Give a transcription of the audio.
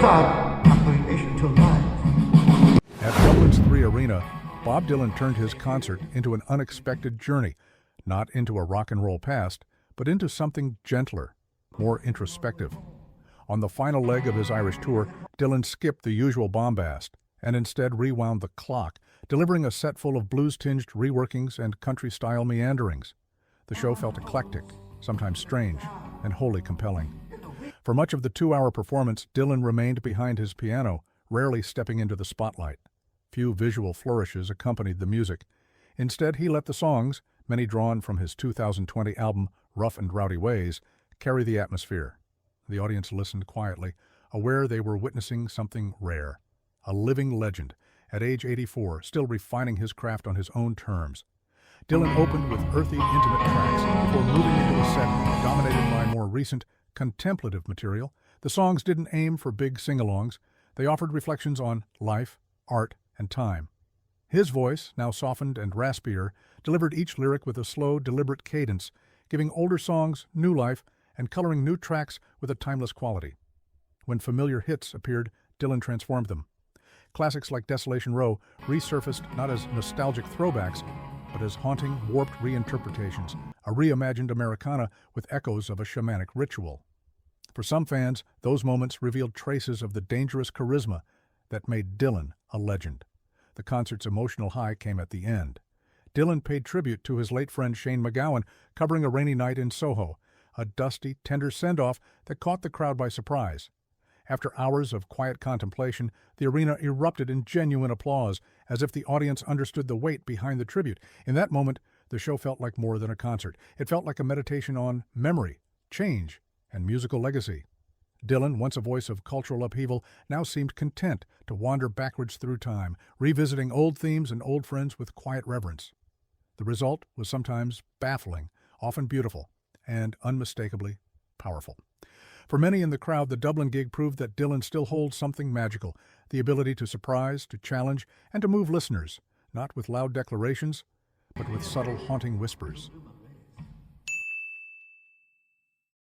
start procreation to life. At Dublin's 3 Arena, Bob Dylan turned his concert into an unexpected journey, not into a rock and roll past, but into something gentler, more introspective. On the final leg of his Irish tour, Dylan skipped the usual bombast and instead rewound the clock, delivering a set full of blues-tinged reworkings and country-style meanderings. The show felt eclectic, sometimes strange, and wholly compelling. For much of the 2-hour performance, Dylan remained behind his piano, rarely stepping into the spotlight. Few visual flourishes accompanied the music. Instead, he let the songs, many drawn from his 2020 album Rough and Rowdy Ways, carry the atmosphere. The audience listened quietly, aware they were witnessing something rare. A living legend, at age 84, still refining his craft on his own terms. Dylan opened with earthy, intimate tracks before moving into a set dominated by more recent, contemplative material. The songs didn't aim for big sing-alongs. They offered reflections on life, art, and time. His voice, now softened and raspier, delivered each lyric with a slow, deliberate cadence, giving older songs new life and coloring new tracks with a timeless quality. When familiar hits appeared, Dylan transformed them. Classics like Desolation Row resurfaced not as nostalgic throwbacks, but as haunting, warped reinterpretations, a reimagined Americana with echoes of a shamanic ritual. For some fans, those moments revealed traces of the dangerous charisma that made Dylan a legend. The concert's emotional high came at the end. Dylan paid tribute to his late friend Shane MacGowan, covering A Rainy Night in Soho, a dusty, tender send-off that caught the crowd by surprise. After hours of quiet contemplation, the arena erupted in genuine applause, as if the audience understood the weight behind the tribute. In that moment, the show felt like more than a concert. It felt like a meditation on memory, change, and musical legacy. Dylan, once a voice of cultural upheaval, now seemed content to wander backwards through time, revisiting old themes and old friends with quiet reverence. The result was sometimes baffling, often beautiful, and unmistakably powerful. For many in the crowd, the Dublin gig proved that Dylan still holds something magical, the ability to surprise, to challenge, and to move listeners, not with loud declarations, but with subtle, haunting whispers.